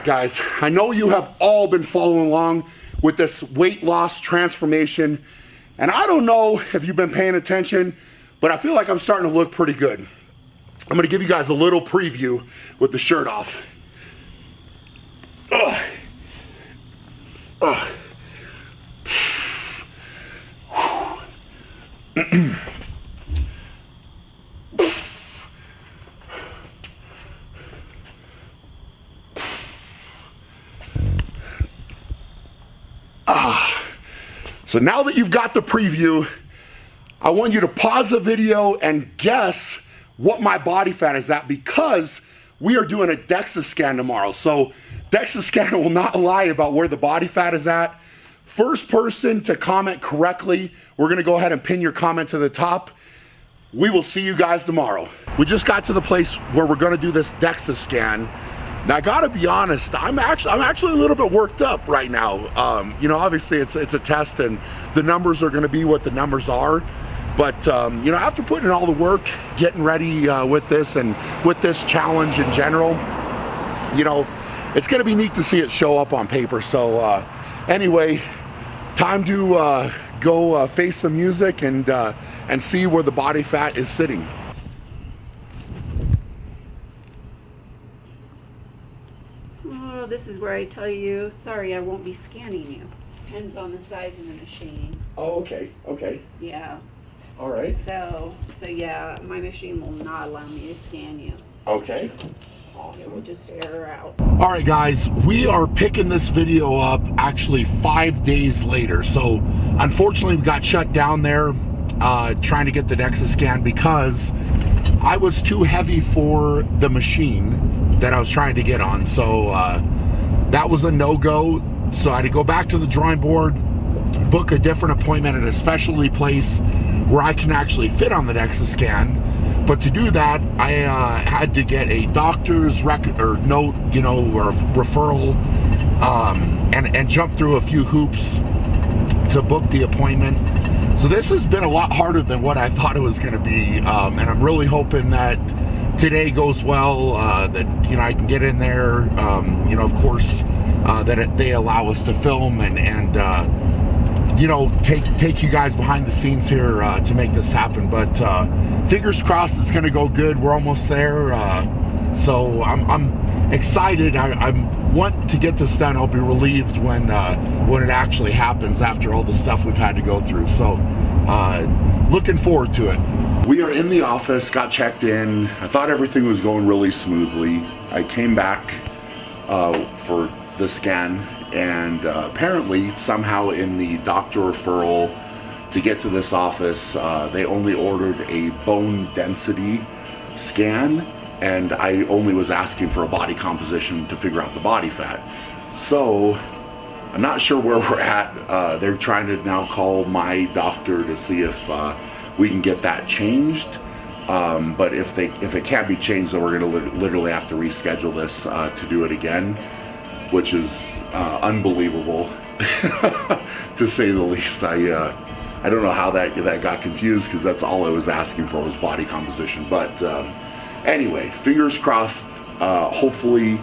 right, guys, I know you have all been following along with this weight loss transformation, and I don't know if you've been paying attention, but I feel like I'm starting to look pretty good. I'm gonna give you guys a little preview with the shirt off. Ugh. Ugh. So now that you've got the preview, I want you to pause the video and guess what my body fat is at, because we are doing a DEXA scan tomorrow. So DEXA scanner will not lie about where the body fat is at. First person to comment correctly, we're gonna go ahead and pin your comment to the top. We will see you guys tomorrow. We just got to the place where we're gonna do this DEXA scan. Now I gotta be honest, I'm actually a little bit worked up right now. You know, obviously it's a test and the numbers are gonna be what the numbers are. But you know, after putting in all the work, getting ready with this and with this challenge in general, you know, it's gonna be neat to see it show up on paper. So anyway, time to go face some music and see where the body fat is sitting. Oh, this is where I tell you, sorry, I won't be scanning you. Depends on the size of the machine. Oh, okay, okay. Yeah. All right. So yeah, my machine will not allow me to scan you. Okay. Awesome. It will just error out. All right, guys, we are picking this video up actually 5 days later. So unfortunately, we got shut down there trying to get the DEXA scan because I was too heavy for the machine that I was trying to get on. So that was a no-go. So I had to go back to the drawing board, book a different appointment at a specialty place where I can actually fit on the DEXA scan. But to do that, I had to get a doctor's record or note, you know, or referral, and jump through a few hoops to book the appointment. So this has been a lot harder than what I thought it was going to be, and I'm really hoping that today goes well. That, you know, I can get in there. You know, of course, that they allow us to film and you know, take you guys behind the scenes here to make this happen. But fingers crossed it's gonna go good. We're almost there. So I'm excited. I want to get this done. I'll be relieved when it actually happens after all the stuff we've had to go through. So looking forward to it. We are in the office, got checked in. I thought everything was going really smoothly. I came back for the scan, and apparently somehow in the doctor referral to get to this office, they only ordered a bone density scan, and I only was asking for a body composition to figure out the body fat. So I'm not sure where we're at. They're trying to now call my doctor to see if we can get that changed. But if it can't be changed, then we're gonna literally have to reschedule this to do it again, which is unbelievable to say the least. I don't know how that got confused, because that's all I was asking for was body composition. But anyway, fingers crossed. Hopefully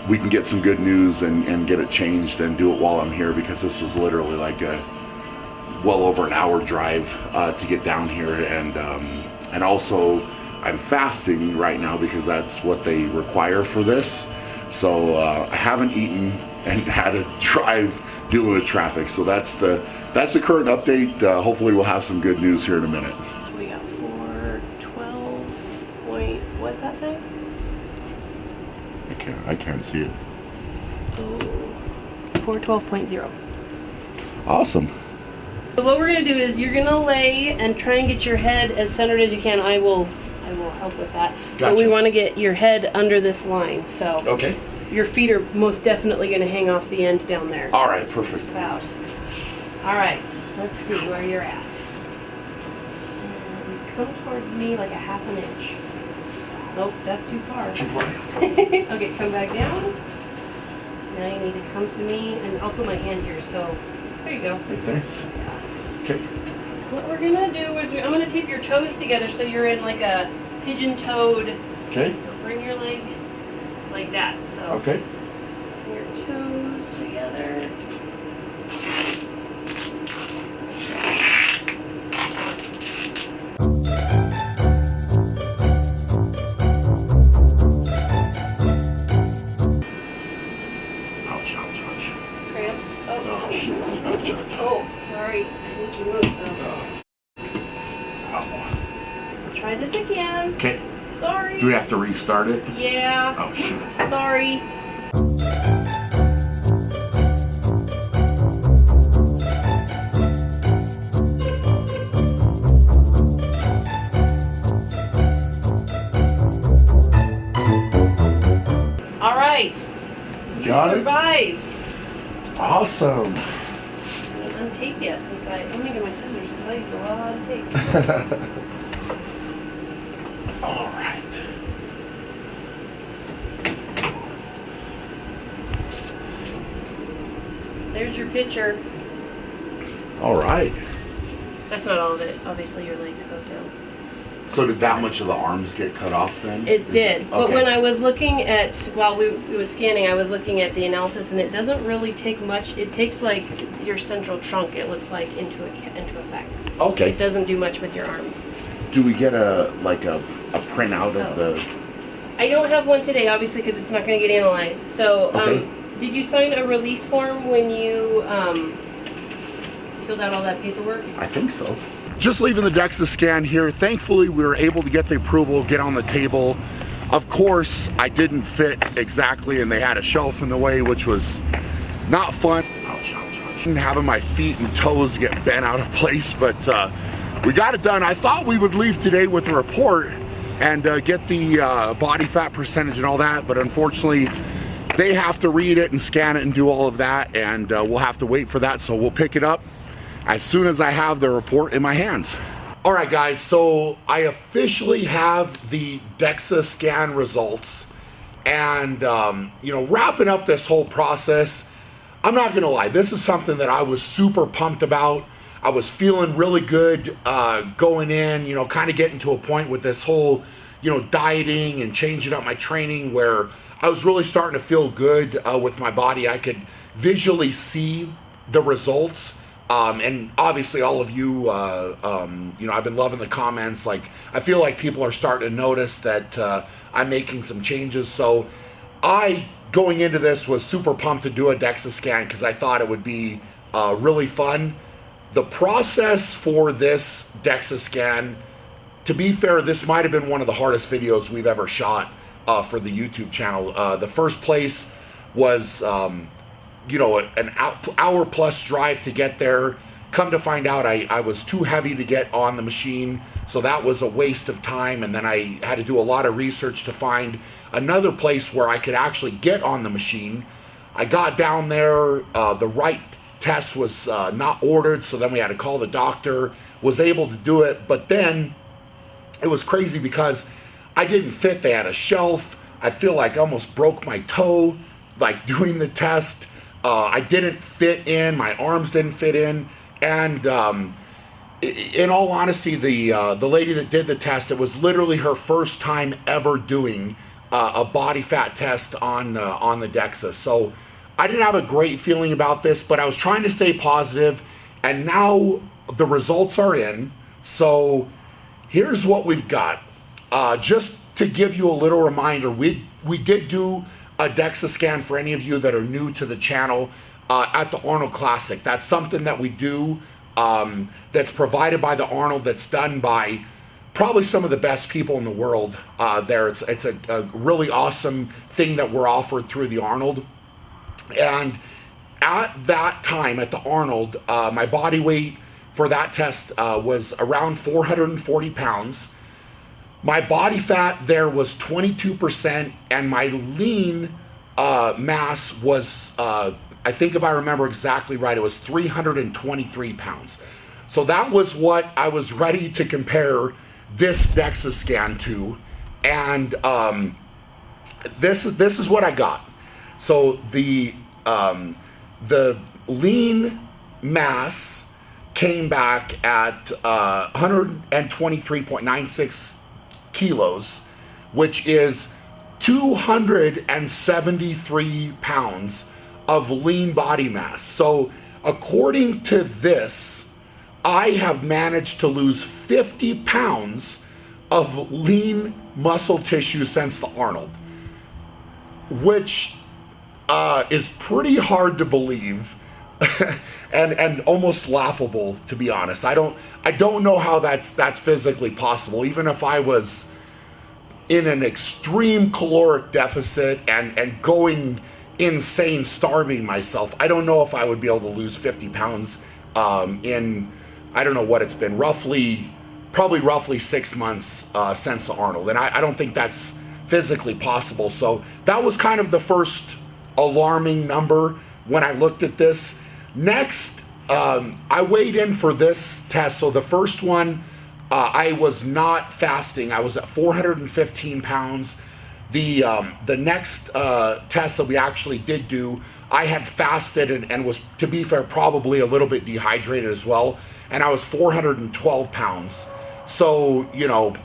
we can get some good news and get it changed and do it while I'm here, because this was literally like a well over an hour drive to get down here, and also I'm fasting right now because that's what they require for this. So I haven't eaten and had to drive dealing with traffic. So that's the current update. Hopefully we'll have some good news here in a minute. We got 412 point, what's that say? I can't see it. 412.0. Awesome. So what we're gonna do is you're gonna lay and try and get your head as centered as you can. I will help with that. Gotcha. But we want to get your head under this line. So Okay. your feet are most definitely gonna hang off the end down there. All right, perfect. About. All right, let's see where you're at. And come towards me like a ½ an inch. Nope, that's too far. Too far. Okay, come back down. Now you need to come to me, and I'll put my hand here. So there you go. Right there. Okay. What we're gonna do is I'm gonna tape your toes together so you're in like a pigeon-toed. Okay. So bring your leg like that. So Okay. your toes together. Ouch, ouch, ouch. Cramp. Oh, Ouch, ouch, ouch. oh, sorry. I think you moved though. Ow. Try this again. Okay. Sorry. Do we have to restart it? Yeah. Oh, shoot. Sorry. All right. You Got it? survived. Awesome. I'm untape yet since I'm gonna get my scissors because I use a lot of tape. All right. There's your picture. All right. That's not all of it. Obviously, your legs go down. So did that much of the arms get cut off then? It did. But okay. when I was looking at, while we was scanning, I was looking at the analysis, and it doesn't really take much. It takes like your central trunk, it looks like, into effect. Okay. It doesn't do much with your arms. Do we get a printout of the? I don't have one today, obviously, because it's not going to get analyzed. So, Okay. Did you sign a release form when you filled out all that paperwork? I think so. Just leaving the DEXA scan here. Thankfully, we were able to get the approval, get on the table. Of course, I didn't fit exactly, and they had a shelf in the way, which was not fun. Ouch, ouch, ouch. Having my feet and toes get bent out of place, but we got it done. I thought we would leave today with a report and get the body fat percentage and all that, but unfortunately, they have to read it and scan it and do all of that, and we'll have to wait for that, so we'll pick it up as soon as I have the report in my hands. All right, guys, so I officially have the DEXA scan results, and wrapping up this whole process, I'm not gonna lie, this is something that I was super pumped about. I was feeling really good going in, kind of getting to a point with this whole, dieting and changing up my training where I was really starting to feel good with my body. I could visually see the results. And obviously all of you, I've been loving the comments. Like, I feel like people are starting to notice that I'm making some changes. So going into this, was super pumped to do a DEXA scan because I thought it would be really fun. The process for this DEXA scan, to be fair, this might have been one of the hardest videos we've ever shot for the YouTube channel. The first place was, an hour plus drive to get there. Come to find out, I was too heavy to get on the machine, so that was a waste of time, and then I had to do a lot of research to find another place where I could actually get on the machine. I got down there, the right test was not ordered, so then we had to call the doctor, was able to do it, but then it was crazy because I didn't fit. They had a shelf. I feel like I almost broke my toe, like doing the test. I didn't fit in, my arms didn't fit in, and in all honesty, the lady that did the test, it was literally her first time ever doing a body fat test on the DEXA. So I didn't have a great feeling about this, but I was trying to stay positive, and now the results are in. So here's what we've got. Just to give you a little reminder, we did do a DEXA scan for any of you that are new to the channel at the Arnold Classic. That's something that we do that's provided by the Arnold, that's done by probably some of the best people in the world there. It's a really awesome thing that we're offered through the Arnold. And at that time at the Arnold, my body weight for that test was around 440 pounds. My body fat there was 22%, and my lean mass was, I think if I remember exactly right, it was 323 pounds. So that was what I was ready to compare this DEXA scan to, and this is what I got. So the lean mass came back at 123.96 kilos, which is 273 pounds of lean body mass. So according to this, I have managed to lose 50 pounds of lean muscle tissue since the Arnold, which is pretty hard to believe and almost laughable, to be honest. I don't know how that's physically possible. Even if I was in an extreme caloric deficit and going insane, starving myself, I don't know if I would be able to lose 50 pounds in, I don't know what it's been, probably roughly 6 months since the Arnold. And I don't think that's physically possible. So that was kind of the first alarming number when I looked at this. Next, I weighed in for this test. So the first one, I was not fasting. I was at 415 pounds. The next test that we actually did do, I had fasted and was, to be fair, probably a little bit dehydrated as well. And I was 412 pounds. So, you know,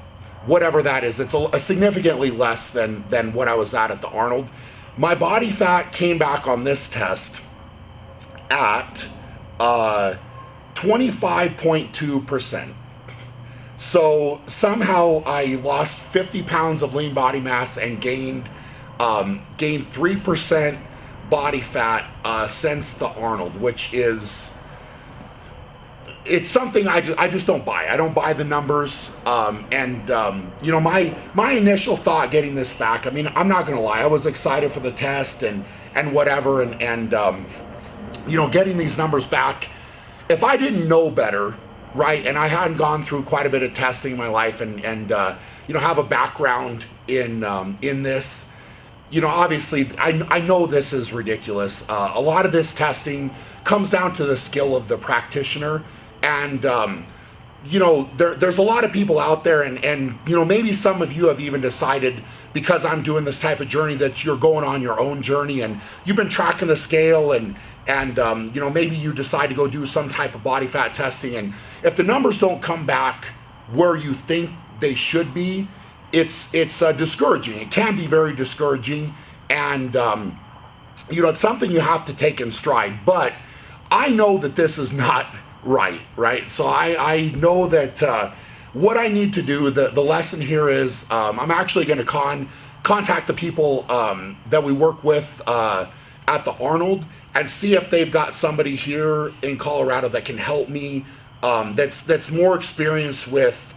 whatever that is, it's a significantly less than what I was at the Arnold. My body fat came back on this test at 25.2%. So somehow I lost 50 pounds of lean body mass and gained 3% body fat since the Arnold, which is, it's something I just don't buy. I don't buy the numbers. You know, my initial thought getting this back, I mean, I'm not gonna lie, I was excited for the test and whatever, and you know, getting these numbers back, if I didn't know better, right, and I hadn't gone through quite a bit of testing in my life and you know, have a background in this, you know, obviously I know this is ridiculous. A lot of this testing comes down to the skill of the practitioner, and you know, there's a lot of people out there, and you know, maybe some of you have even decided, because I'm doing this type of journey, that you're going on your own journey and you've been tracking the scale, and you know, maybe you decide to go do some type of body fat testing, and if the numbers don't come back where you think they should be, it's discouraging. It can be very discouraging, and you know, it's something you have to take in stride. But I know that this is not right? So I know that what I need to do, the lesson here is, I'm actually going to contact the people that we work with at the Arnold and see if they've got somebody here in Colorado that can help me, that's more experienced with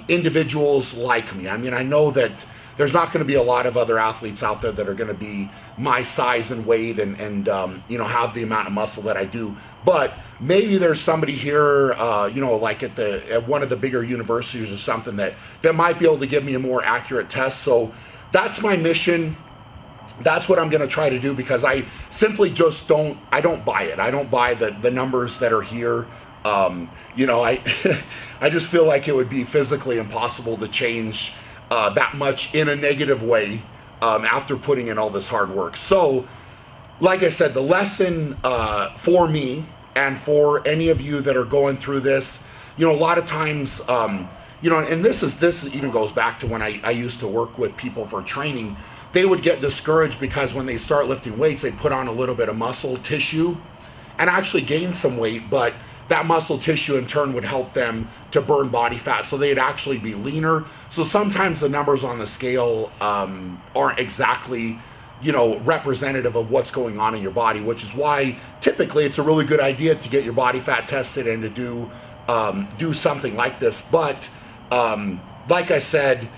individuals like me. I mean, I know that there's not going to be a lot of other athletes out there that are going to be my size and weight and you know, have the amount of muscle that I do. But maybe there's somebody here, you know, like at one of the bigger universities or something that might be able to give me a more accurate test. So that's my mission. That's what I'm going to try to do, because I simply just don't buy it. I don't buy the numbers that are here. You know, I just feel like it would be physically impossible to change that much in a negative way after putting in all this hard work. So, like I said, the lesson for me and for any of you that are going through this, you know, a lot of times, you know, and this even goes back to when I used to work with people for training. They would get discouraged because when they start lifting weights, they put on a little bit of muscle tissue and actually gain some weight, but that muscle tissue in turn would help them to burn body fat, so they'd actually be leaner. So sometimes the numbers on the scale aren't exactly, you know, representative of what's going on in your body, which is why typically it's a really good idea to get your body fat tested and to do something like this. But like I said,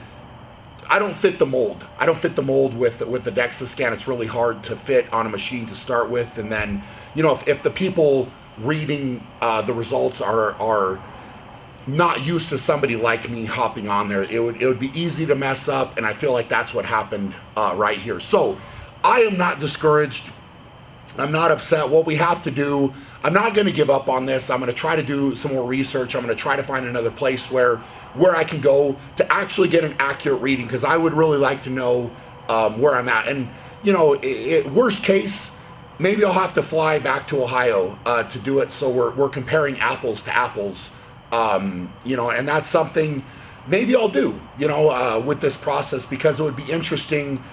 I don't fit the mold. I don't fit the mold with the DEXA scan. It's really hard to fit on a machine to start with, and then, you know, if the people reading the results are not used to somebody like me hopping on there, it would be easy to mess up, and I feel like that's what happened right here. So I am not discouraged. I'm not upset. What we have to do, I'm not going to give up on this. I'm going to try to do some more research. I'm going to try to find another place where I can go to actually get an accurate reading, because I would really like to know where I'm at. And, you know, worst case, maybe I'll have to fly back to Ohio to do it, so we're comparing apples to apples, you know, and that's something maybe I'll do, you know, with this process, because it would be interesting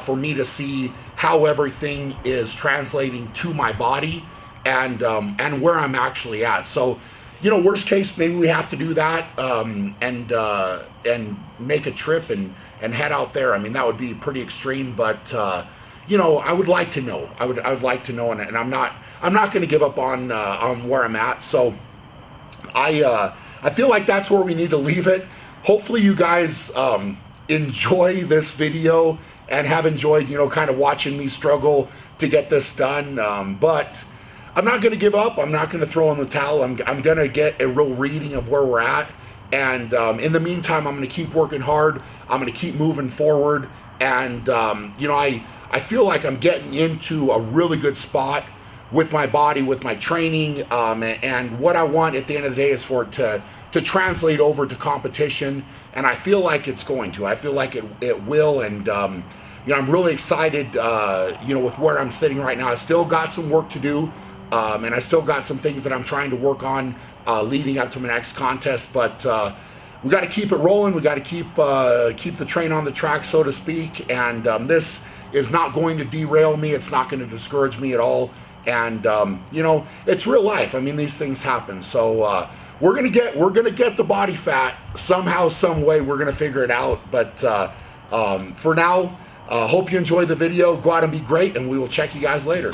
for me to see how everything is translating to my body and where I'm actually at. So, you know, worst case, maybe we have to do that and make a trip and head out there. I mean, that would be pretty extreme, but you know, I would like to know. I would like to know, and I'm not going to give up on where I'm at. So I feel like that's where we need to leave it. Hopefully, you guys enjoy this video and have enjoyed, you know, kind of watching me struggle to get this done. But I'm not going to give up. I'm not going to throw in the towel. I'm going to get a real reading of where we're at. And in the meantime, I'm going to keep working hard. I'm going to keep moving forward. And, you know, I feel like I'm getting into a really good spot with my body, with my training. And what I want at the end of the day is for it to translate over to competition. And I feel like it's going to. I feel like it will. And, you know, I'm really excited, you know, with where I'm sitting right now. I still got some work to do. And I still got some things that I'm trying to work on leading up to my next contest. But we got to keep it rolling. We got to keep the train on the track, so to speak. And this is not going to derail me. It's not going to discourage me at all. And you know, it's real life. I mean, these things happen. So we're gonna get the body fat somehow, some way. We're gonna figure it out. But for now, hope you enjoyed the video. Go out and be great, and we will check you guys later.